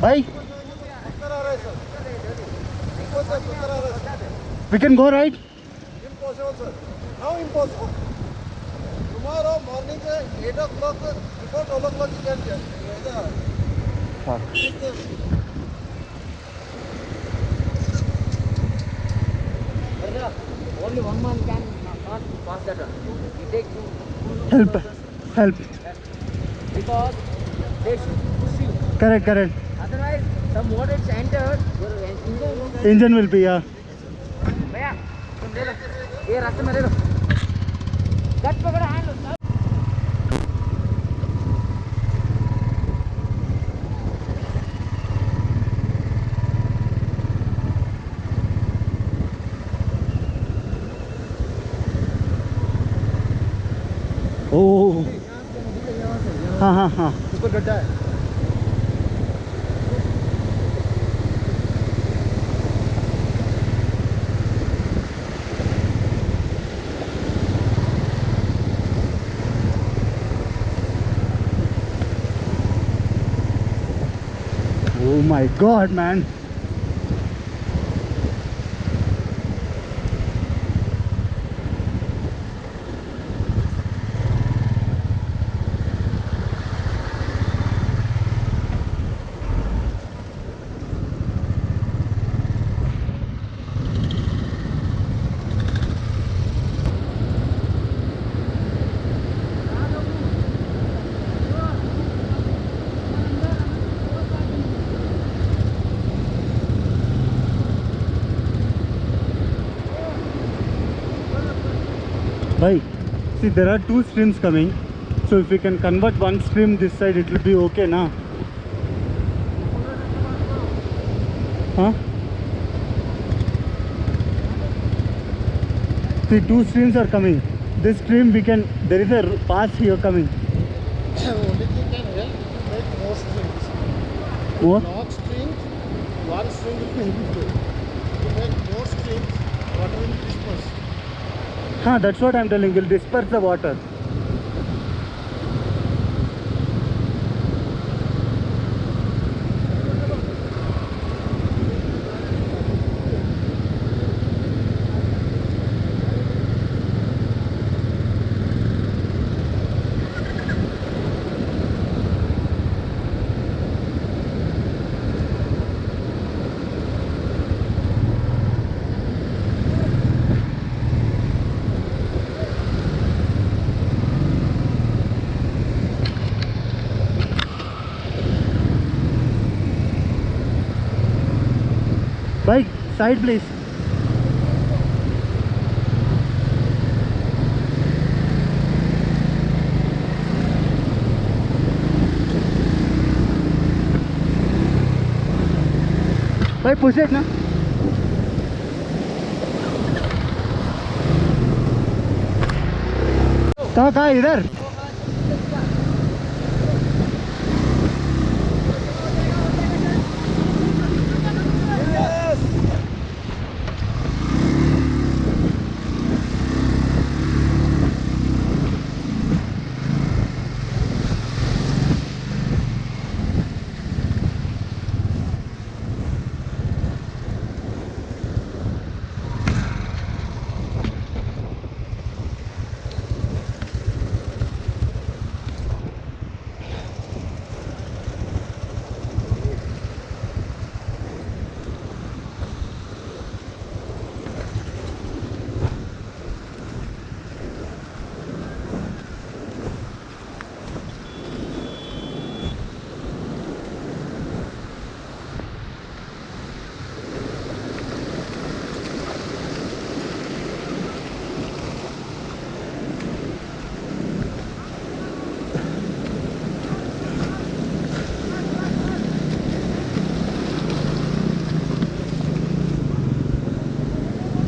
Bhai, we can go right? Impossible, sir. How impossible? Tomorrow morning, 8 o'clock, before 12 o'clock, you can get. Fuck. Only one man can not pass that one. You take two. Help. Help. Because they should push you. Correct, correct. Otherwise, the moment it's entered, your engine will. Engine will be, yeah. भैया तुम ले लो ये रास्ते में ले लो गट पकड़ा hand Oh. हाँ हाँ हाँ. इस पर गड्ढा है. Oh my God, man. Bhai, see there are two streams coming, so if we can convert one stream this side, it will be okay, na? Huh? See, two streams are coming. This stream we can, there is a pass here coming. Only thing can help make more strings. What? Not strings, one string will be heavy flow. To make more strings, water will disperse. Huh, that's what I'm telling. We'll disperse the water. Bike, side please. Bike, push it, na? कहाँ इधर?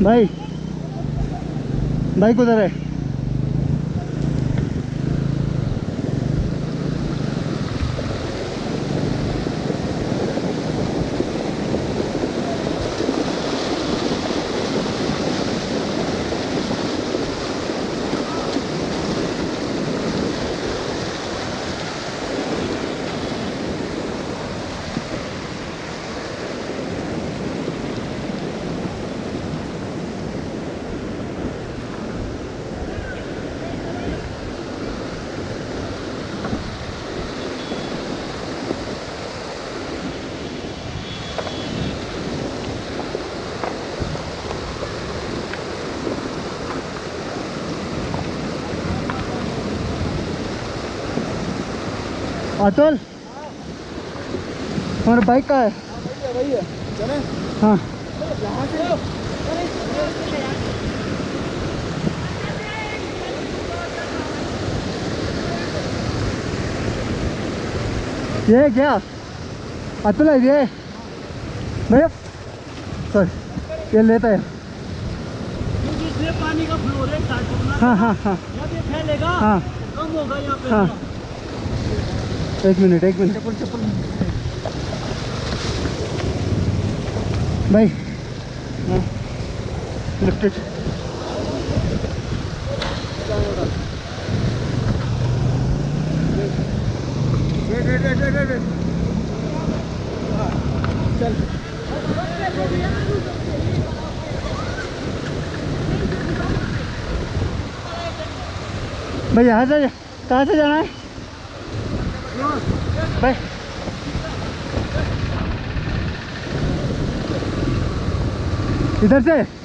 भाई bike उधर है। अतुल हमारा bike का है वही है चले हाँ यहाँ से ये क्या अतुल है ये भैया सॉरी ये लेता है जिससे पानी का फ्लो रेट स्टार्ट होना हाँ हाँ हाँ जब ये फैलेगा हाँ कम होगा यहाँ पे हाँ एक मिनट भाई हाँ लिफ्ट इट वेट चल भाई यहाँ से कहाँ से जाना है भाई इधर से